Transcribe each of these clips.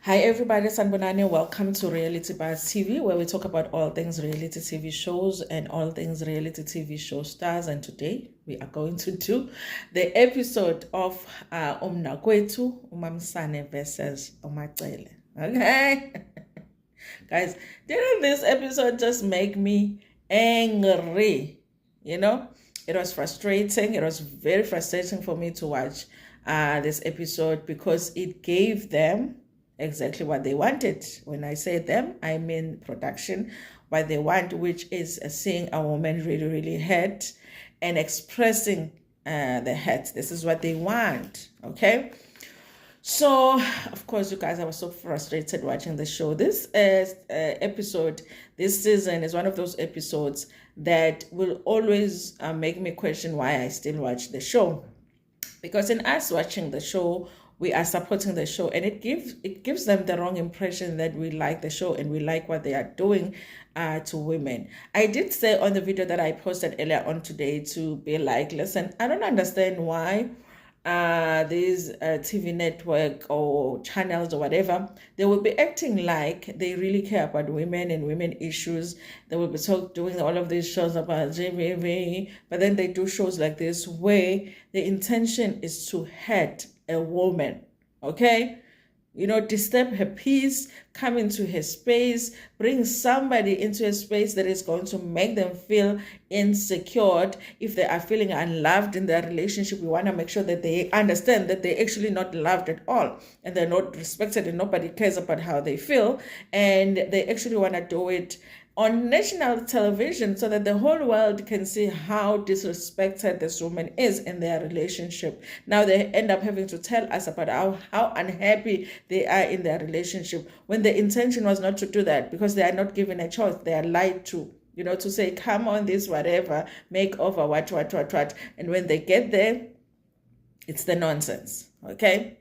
Hi everybody, Sanbonani. Welcome to Reality Buzz TV, where we talk about all things reality TV shows and all things reality TV show stars. And today we are going to do the episode of Mnakwethu Umamsane versus Umacele. Okay, guys, didn't this episode just make me angry? You know, it was frustrating. It was very frustrating for me to watch this episode because it gave them exactly what they wanted. When I say them, I mean production, what they want, which is seeing a woman really, really hurt and expressing the hurt. This is what they want, okay? So, of course, you guys, I was so frustrated watching the show. This episode, this season is one of those episodes that will always make me question why I still watch the show. Because in us watching the show, we are supporting the show, and it gives them the wrong impression that we like the show and we like what they are doing to women. I did say on the video that I posted earlier on today to be like, listen, I don't understand why these TV network or channels or whatever, they will be acting like they really care about women and women issues. They will be doing all of these shows about GBV, but then they do shows like this where the intention is to hurt a woman, okay? You know, disturb her peace, come into her space, bring somebody into a space that is going to make them feel insecure. If they are feeling unloved in their relationship, we want to make sure that they understand that they're actually not loved at all and they're not respected and nobody cares about how they feel. And they actually want to do it on national television so that the whole world can see how disrespected this woman is in their relationship. Now they end up having to tell us about how unhappy they are in their relationship when the intention was not to do that, because they are not given a choice. They are lied to, you know, to say, come on, this, whatever, make over, what. And when they get there, it's the nonsense, okay?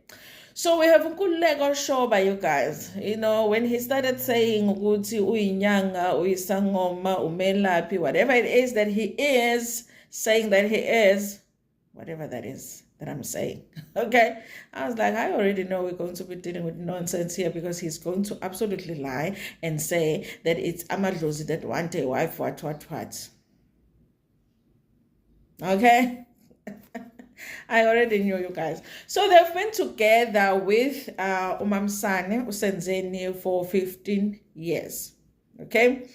So we have Nkululeko Shoba, you guys. You know, when he started saying ukuthi uyinyanga, uyisangoma, umelapi, whatever it is that he is saying that he is, whatever that is that I'm saying, okay? I was like, I already know we're going to be dealing with nonsense here, because he's going to absolutely lie and say that it's amadlozi that want a wife, what. Okay? I already knew, you guys. So they've been together with Umamsane Usenzeni for 15 years. Okay?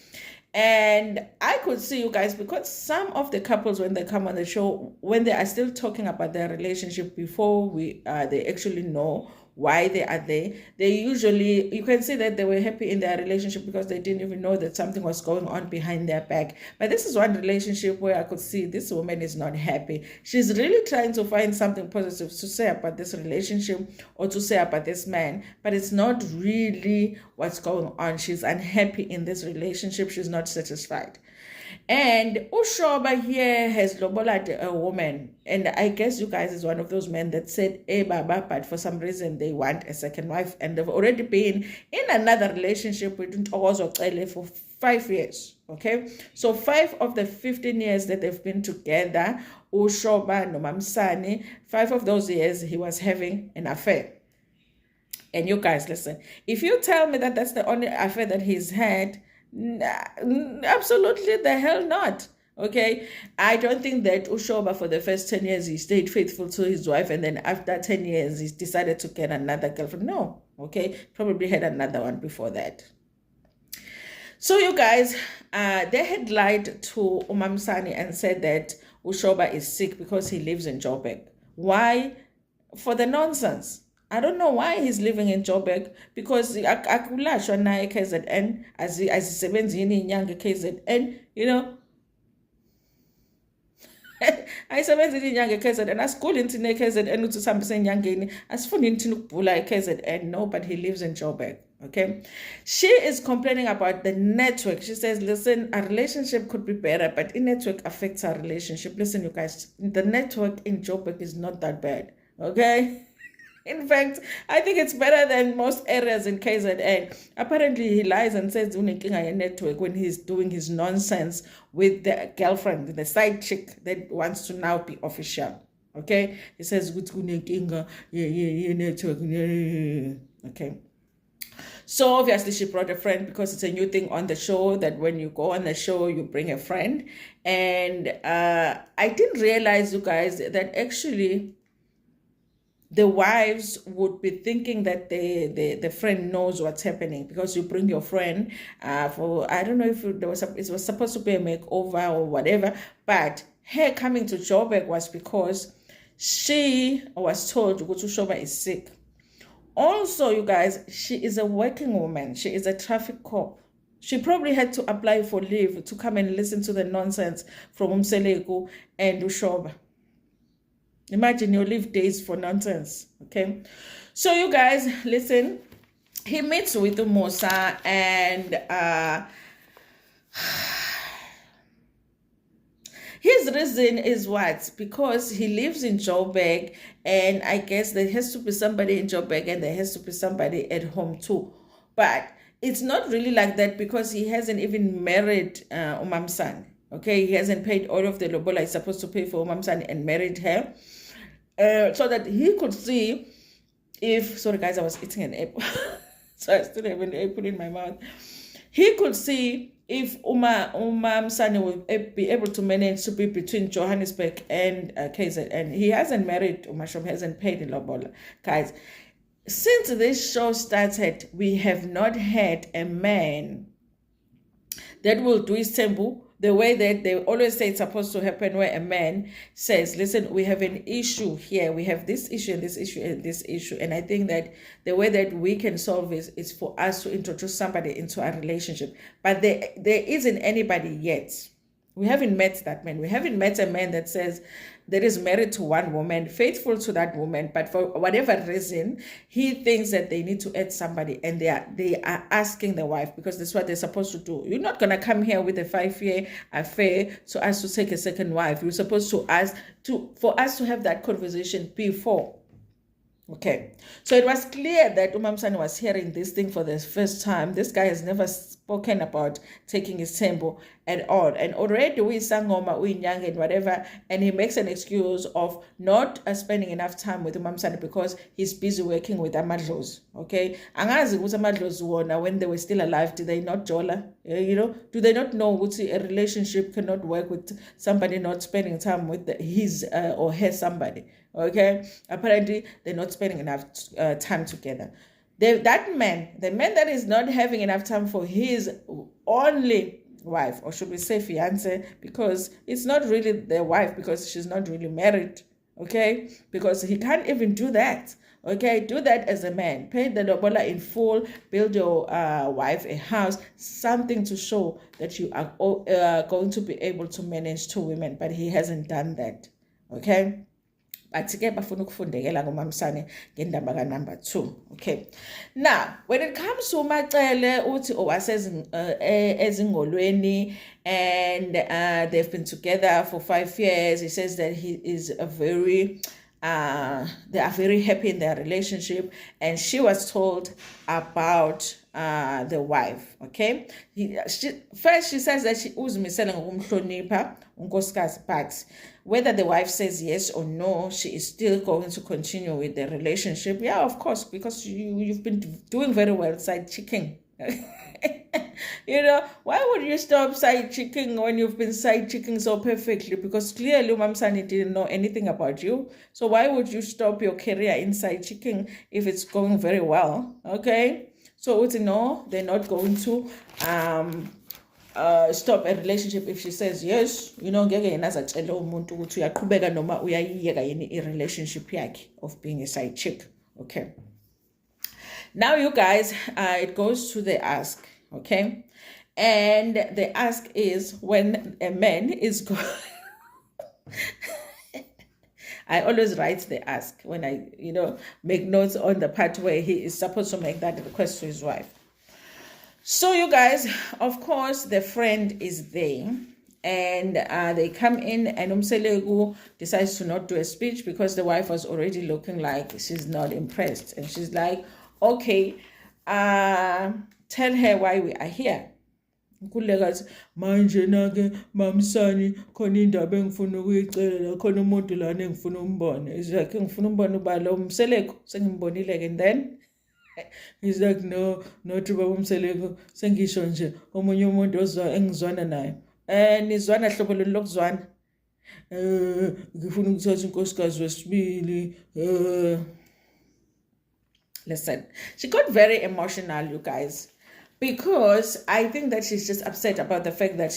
And I could see, you guys, because some of the couples, when they come on the show, when they are still talking about their relationship before they actually know why they are there, they usually, you can see that they were happy in their relationship because they didn't even know that something was going on behind their back. But this is one relationship where I could see this woman is not happy. She's really trying to find something positive to say about this relationship or to say about this man, but it's not really what's going on. She's unhappy in this relationship. She's not satisfied. And Ushoba here has lobolat a woman. And I guess you guys is one of those men that said, hey, Baba, but for some reason they want a second wife. And they've already been in another relationship with Ntokozo for 5 years. Okay? So 5 of the 15 years that they've been together, Ushoba no Mamsani, 5 of those years he was having an affair. And you guys, listen, if you tell me that that's the only affair that he's had, absolutely the hell not. Okay, I don't think that Ushoba for the first 10 years he stayed faithful to his wife, and then after 10 years he decided to get another girlfriend. No, okay, probably had another one before that. So you guys, they had lied to Umamsani and said that Ushoba is sick because he lives in Joburg. Why? For the nonsense. I don't know why he's living in Joburg, because akulashwa naye KZN azisebenzi yini inyanga KZN, you know. Ayisebenzi inyanga KZN, asiguli into KZN uthi sihambise enyangeni, asifuni into ukubhula KZN. No, but he lives in Joburg. Okay, she is complaining about the network. She says, listen, a relationship could be better, but the network affects our relationship. Listen, you guys, the network in Joburg is not that bad. Okay. In fact, I think it's better than most areas in KZN. Apparently, he lies and says unenkinga network when he's doing his nonsense with the girlfriend, the side chick that wants to now be official. Okay? He says unenkinga network. Okay. So obviously she brought a friend because it's a new thing on the show that when you go on the show, you bring a friend. And I didn't realize, you guys, that actually the wives would be thinking that the friend knows what's happening because you bring your friend for, I don't know if it was supposed to be a makeover or whatever, but her coming to Joburg was because she was told Shoba is sick. Also, you guys, she is a working woman. She is a traffic cop. She probably had to apply for leave to come and listen to the nonsense from Umseleko and Ushoba. Imagine your leave days for nonsense, okay? So you guys, listen, he meets with Musa and his reason is what? Because he lives in Joburg, and I guess there has to be somebody in Joburg and there has to be somebody at home too. But it's not really like that because he hasn't even married Umamsan. Okay, he hasn't paid all of the lobola he's supposed to pay for Umamsan and married her. So that he could see if, sorry guys, I was eating an apple. So I still have an apple in my mouth. He could see if Umamsane will be able to manage to be between Johannesburg and KZN. And he hasn't married Umashom, hasn't paid the lobola. Guys, since this show started, we have not had a man that will do his temple the way that they always say it's supposed to happen, where a man says, listen, we have an issue here. We have this issue and this issue and this issue. And I think that the way that we can solve this is for us to introduce somebody into a relationship. But there isn't anybody yet. We haven't met that man. We haven't met a man that says that is married to one woman, faithful to that woman, but for whatever reason, he thinks that they need to add somebody, and they are asking the wife, because that's what they're supposed to do. You're not gonna come here with a 5-year affair to ask to take a second wife. You're supposed to ask for us to have that conversation before. Okay, so it was clear that Umamsane was hearing this thing for the first time. This guy has never spoken about taking his temple at all. And already we Sangoma, we young and whatever, and he makes an excuse of not spending enough time with Umamsane because he's busy working with Amadlos. Okay, Angazi was Amadlos when they were still alive. Did they not jola? Do they not know what a relationship cannot work with somebody not spending time with his or her somebody? Okay, apparently they're not spending enough time together. That man, the man that is not having enough time for his only wife, or should we say fiance, because it's not really their wife, because she's not really married. Okay, because he can't even do that. Okay, do that as a man. Pay the lobola in full, build your wife a house, something to show that you are going to be able to manage 2 women, but he hasn't done that. Okay. But-ke bafuna ukufundekela ngomamsane ngendaba ka number 2. Okay, now when it comes to Macele uthi ezingolweni, and they've been together for 5 years. He says that he is a very they are very happy in their relationship, and she was told about the wife. Okay, first she says that she uzimisele ngokumhlonipha unkosikazi, but whether the wife says yes or no, she is still going to continue with the relationship. Yeah, of course, because you've been doing very well side chicking. Why would you stop side chicking when you've been side chicking so perfectly? Because clearly Mamsani didn't know anything about you. So why would you stop your career in side chicking if it's going very well? Okay, so no, they're not going to stop a relationship if she says yes. Ngeke yena azatshela umuntu ukuthi uyaqhubeka noma uyayiyeka yini i-relationship yakhe of being a side chick. Okay, now you guys, it goes to the ask. Okay, and the ask is, when a man is going I always write the ask when I make notes on the part where he is supposed to make that request to his wife. So you guys, of course, the friend is there, and they come in, and Umselegu decides to not do a speech because the wife was already looking like she's not impressed, and she's like, okay, tell her why we are here. Kulegazi manje nake mamsani khona indaba engifuna ukuyicela, khona umuntu lana engifuna umbone. Is like ngifuna umbone uba lo Umseleko sengimbonile ke, and then He's like, no, not Baba Mseleko, sengisho nje, omunye umuntu engizwana naye. Nizwana hlobo luni lokuzwana? Ngifuna ukuthatha unkosikazi wesibili. Listen, she got very emotional, you guys, because I think that she's just upset about the fact that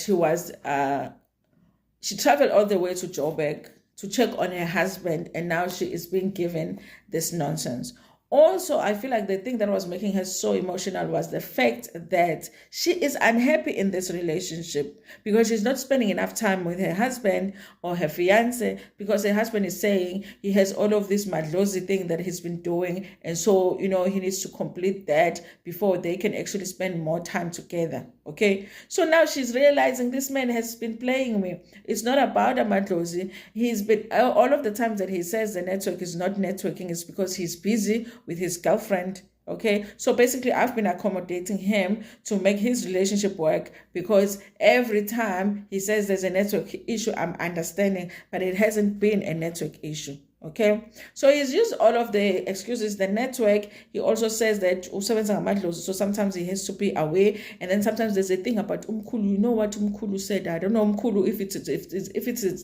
she traveled all the way to Joburg to check on her husband, and now she is being given this nonsense. Also, I feel like the thing that was making her so emotional was the fact that she is unhappy in this relationship because she's not spending enough time with her husband or her fiance, because her husband is saying he has all of this madlozi thing that he's been doing, and so he needs to complete that before they can actually spend more time together. Okay, so now she's realizing this man has been playing me. It's not about a madlozi. He's been all of the times that he says the network is not networking is because he's busy with his girlfriend. Okay, so basically I've been accommodating him to make his relationship work, because every time he says there's a network issue, I'm understanding, but it hasn't been a network issue. Okay, so he's used all of the excuses. The network, he also says that so sometimes he has to be away, and then sometimes there's a thing about umkhulu. You know what umkhulu said? I don't know umkhulu if it's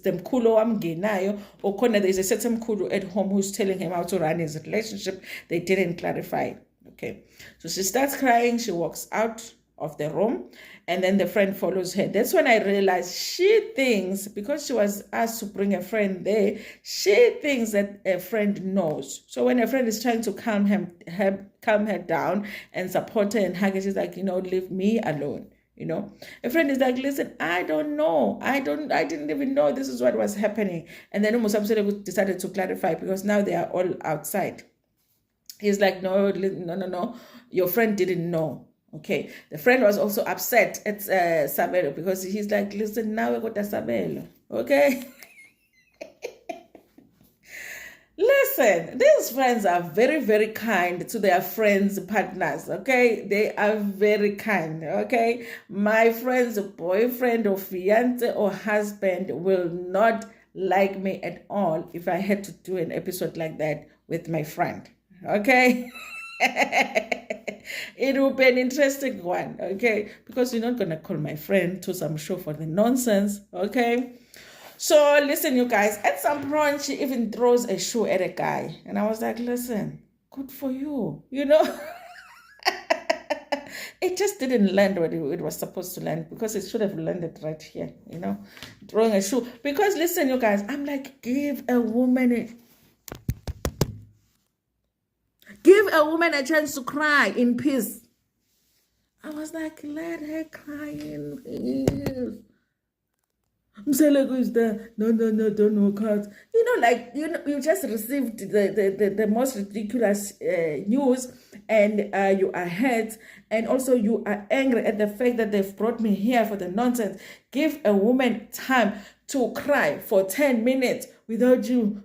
the mkhulu amgenayo, or there's a certain mkhulu at home who's telling him how to run his relationship. They didn't clarify. Okay, so she starts crying. She walks out of the room, and then the friend follows her. That's when I realized she thinks, because she was asked to bring a friend there, she thinks that a friend knows. So when a friend is trying to calm her down and support her and hug her, she's like, leave me alone. A friend is like, listen, I don't know. I didn't even know this is what was happening. And then Musamsele decided to clarify, because now they are all outside. He's like, no, your friend didn't know. Okay, the friend was also upset at Sabelo, because he's like, listen, now we got the Sabelo. Okay. Listen, these friends are very, very kind to their friends' partners, okay? They are very kind, okay? My friend's boyfriend or fiance or husband will not like me at all if I had to do an episode like that with my friend, okay? It will be an interesting one, okay? Because you're not going to call my friend to some show for the nonsense, okay? So listen, you guys, at some point, she even throws a shoe at a guy. And I was like, listen, good for you, It just didn't land what it was supposed to land, because it should have landed right here, throwing a shoe. Because listen, you guys, I'm like, give a woman a chance to cry in peace. I was like, let her cry in peace. Mseleko is there. No, don't work out. You just received the most ridiculous news, and you are hurt, and also you are angry at the fact that they've brought me here for the nonsense. Give a woman time to cry for 10 minutes without you.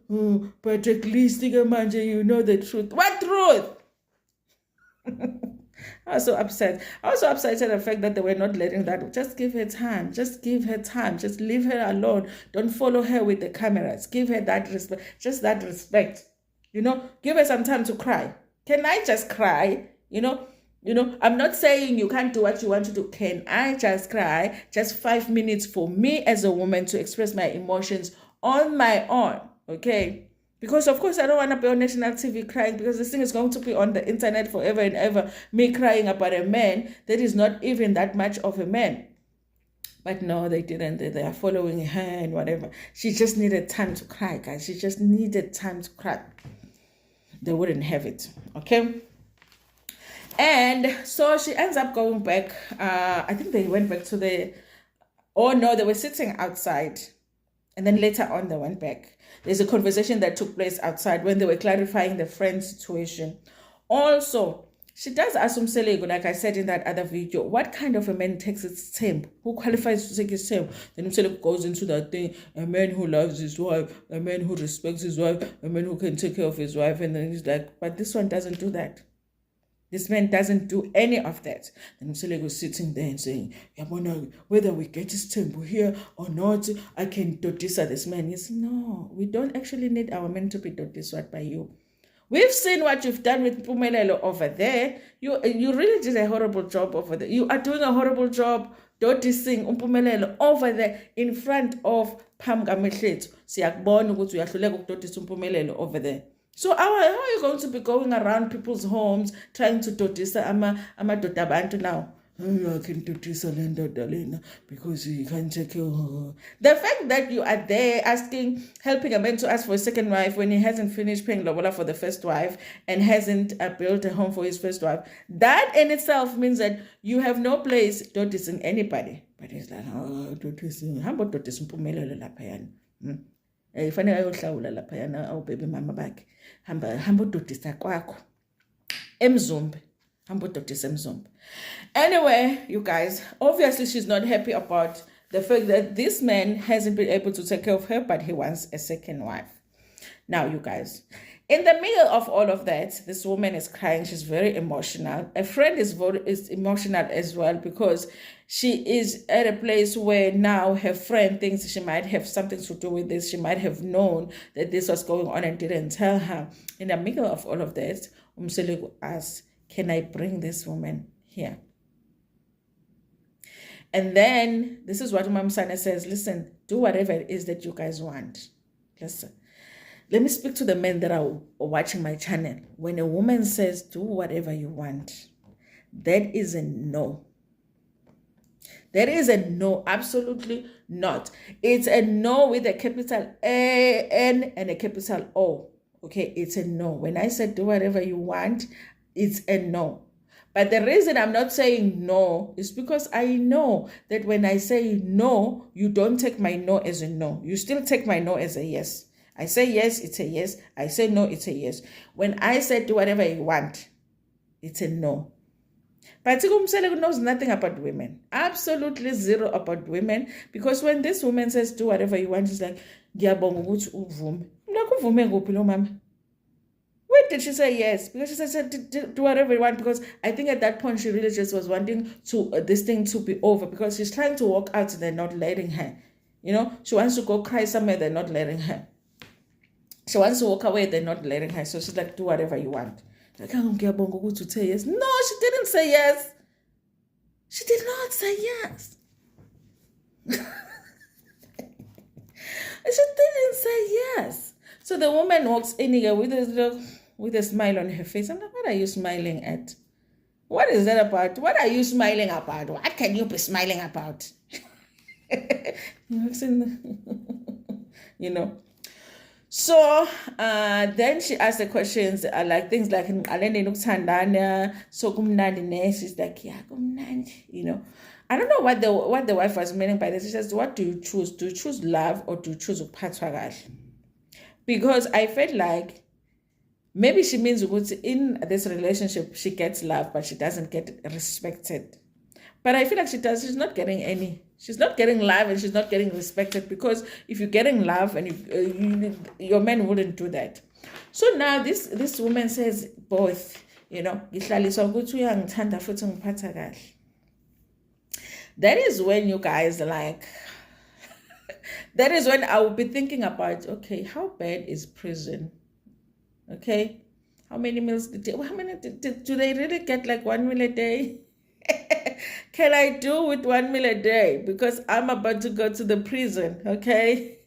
But at least, you know the truth. What truth? I was so upset. I was so upset at the fact that they were not letting that. Just give her time. Just give her time. Just leave her alone. Don't follow her with the cameras. Give her that respect. Just that respect. Give her some time to cry. Can I just cry? I'm not saying you can't do what you want to do. Can I just cry? Just 5 minutes for me as a woman to express my emotions on my own. Okay? Because, of course, I don't want to be on national TV crying, because this thing is going to be on the internet forever and ever. Me crying about a man that is not even that much of a man. But no, they didn't. They are following her and whatever. She just needed time to cry, guys. She just needed time to cry. They wouldn't have it. Okay? And so she ends up going back. I think they went back to they were sitting outside. And then later on, they went back. There's a conversation that took place outside when they were clarifying the friend situation. Also, she does ask Umselego, like I said in that other video, what kind of a man takes his temp? Who qualifies to take his temp? Then Umselego goes into that thing, a man who loves his wife, a man who respects his wife, a man who can take care of his wife. And then he's like, but this one doesn't do that. This man doesn't do any of that. Then Mseleko was sitting there and saying, Yabona, whether we get his temple here or not, I can dodisa this man. He said, no, we don't actually need our men to be dodiswat by you. We've seen what you've done with Mpumelelo over there. You really did a horrible job over there. You are doing a horrible job dodising Mpumelelo over there in front of Pam Gamehlethu. Siyakubona ukuthi uyahluleka ukudodisa Mpumelelo over there. So how are you going to be going around people's homes trying to dodisa amadoda abantu now? I can do this because you can't check your... The fact that you are there helping a man to ask for a second wife when he hasn't finished paying lobola for the first wife and hasn't built a home for his first wife, that in itself means that you have no place noticing anybody. But it's like, oh, noticing. How about noticing Mpumelelo laphayana? Ifanele ayohlawula laphayana awubaby mama bakhe. Hamba dotisa kwakho. Emzumbe. Anyway, you guys, obviously she's not happy about the fact that this man hasn't been able to take care of her, but he wants a second wife. Now, you guys, in the middle of all of that, this woman is crying. She's very emotional. A friend is emotional as well because she is at a place where now her friend thinks she might have something to do with this. She might have known that this was going on and didn't tell her. In the middle of all of that, Umselego asks, can I bring this woman here? And then this is what Mama Sana says. Listen, do whatever it is that you guys want. Listen, let me speak to the men that are watching my channel. When a woman says, do whatever you want, that is a no. That is a no, absolutely not. It's a no with a capital A-N and a capital O. Okay, it's a no. When I said do whatever you want, it's a no. But the reason I'm not saying no is because I know that when I say no, you don't take my no as a no. You still take my no as a yes. I say yes, it's a yes. I say no, it's a yes. When I say do whatever you want, it's a no. But Tigumsele knows nothing about women. Absolutely zero about women. Because when this woman says do whatever you want, she's like, mama. Why did she say yes? Because she said do whatever you want. Because I think at that point she really just was wanting to this thing to be over. Because she's trying to walk out and they're not letting her. You know, she wants to go cry somewhere, they're not letting her. She wants to walk away, they're not letting her. So she's like, do whatever you want. Like, I don't care about to say yes. No, she didn't say yes. She did not say yes. She didn't say yes. So the woman walks in here with a smile on her face. I'm like, what are you smiling at? What is that about? What are you smiling about? What can you be smiling about? You know. So then she asked the questions like things like so she's like, yeah, you know. I don't know what the wife was meaning by this. She says, what do you choose? Do you choose love or do you choose upatwa? Because I felt like maybe she means in this relationship she gets love but she doesn't get respected. But I feel like she's not getting any. She's not getting love and she's not getting respected, because if you're getting love and if your man wouldn't do that. So now this woman says both, you know. That is when you guys like, that is when I will be thinking about, okay, how bad is prison? Okay, how many meals do they really get? Like 1 meal a day? Can I do with 1 meal a day? Because I'm about to go to the prison, okay?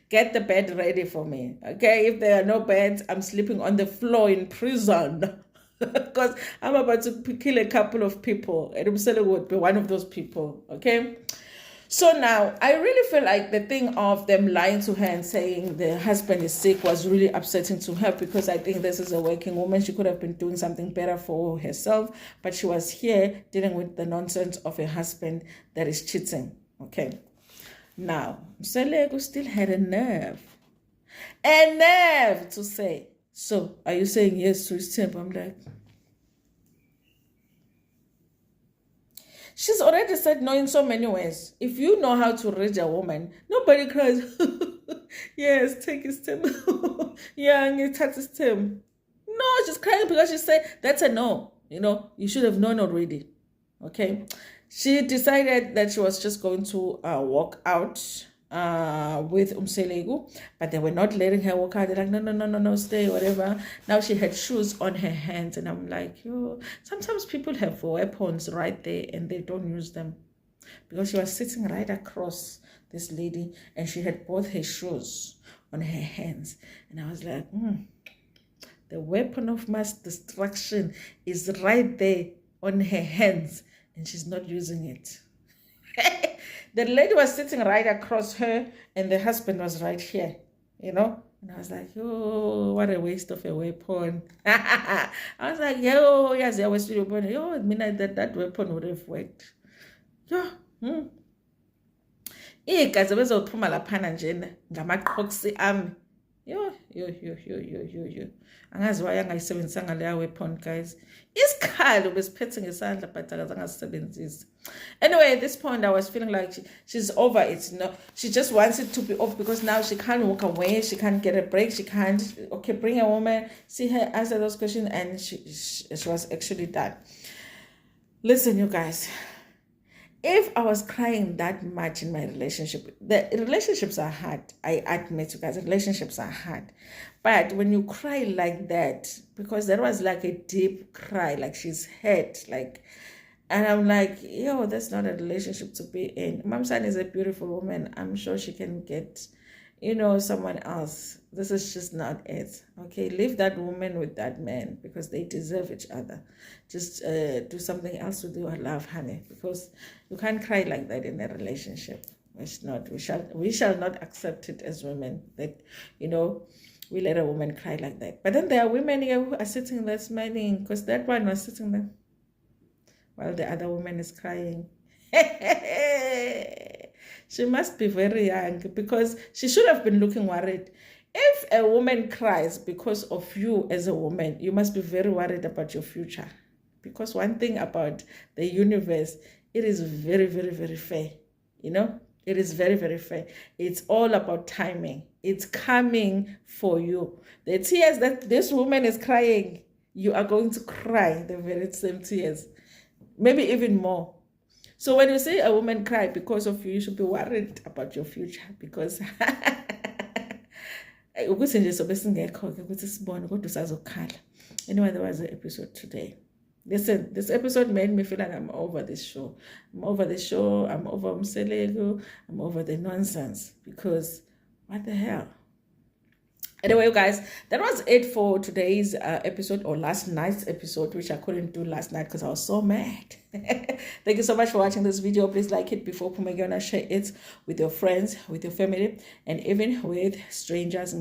Get the bed ready for me, okay? If there are no beds, I'm sleeping on the floor in prison. Because I'm about to kill a couple of people. And Umsele would be one of those people, okay? So now, I really feel like the thing of them lying to her and saying the husband is sick was really upsetting to her, because I think this is a working woman. She could have been doing something better for herself, but she was here dealing with the nonsense of a husband that is cheating, okay? Now, Mseleko still had a nerve to say, so are you saying yes to his temper? I'm like, she's already said no in so many ways. If you know how to read a woman, nobody cries, yes, take his time. Yeah, take his time. No, she's crying because she said that's a no. You know, you should have known already. Okay. She decided that she was just going to walk out with Umselegu, but they were not letting her walk out. They're like, no, no, no, no, no, stay, whatever. Now she had shoes on her hands, and I'm like, yo, sometimes people have weapons right there and they don't use them, because she was sitting right across this lady and she had both her shoes on her hands, and I was like, the weapon of mass destruction is right there on her hands and she's not using it. The lady was sitting right across her and the husband was right here, and I was like, oh, what a waste of a weapon. I was like, yo, yes, I was yo, I mean, that weapon would have worked. Yo, igazi bezophuma laphana njena ngamaqhoksi ami. Yo. Angazi why angayisebenzisanga leya weapon, guys. Isikhalo besiphethe ngesandla but akazangasisebenzisi. Anyway, at this point I was feeling like she's over it. She just wants it to be off because now she can't walk away, she can't get a break, she can't bring a woman, see her answer those questions, and she was actually done. Listen, you guys, if I was crying that much in my relationship, the relationships are hard. I admit, you guys, relationships are hard. But when you cry like that, because that was like a deep cry, like she's hurt, and I'm like, yo, that's not a relationship to be in. Mamsan is a beautiful woman. I'm sure she can get, someone else. This is just not it. Okay, leave that woman with that man because they deserve each other. Just do something else with your love, honey, because you can't cry like that in a relationship. It's not. We shall not accept it as women that, we let a woman cry like that. But then there are women here who are sitting there smiling because that one was sitting there while the other woman is crying. She must be very young because she should have been looking worried. If a woman cries because of you as a woman, you must be very worried about your future. Because one thing about the universe, it is very, very, very fair. It is very, very fair. It's all about timing. It's coming for you. The tears that this woman is crying, you are going to cry the very same tears. Maybe even more. So when you say a woman cry because of you, you should be worried about your future, because anyway, there was an episode today. Listen, this episode made me feel like I'm over this show. I'm over Umselegu. I'm over the nonsense, because what the hell? Anyway, you guys, that was it for today's episode, or last night's episode, which I couldn't do last night because I was so mad. Thank you so much for watching this video. Please like it before Pumegona, share it with your friends, with your family, and even with strangers.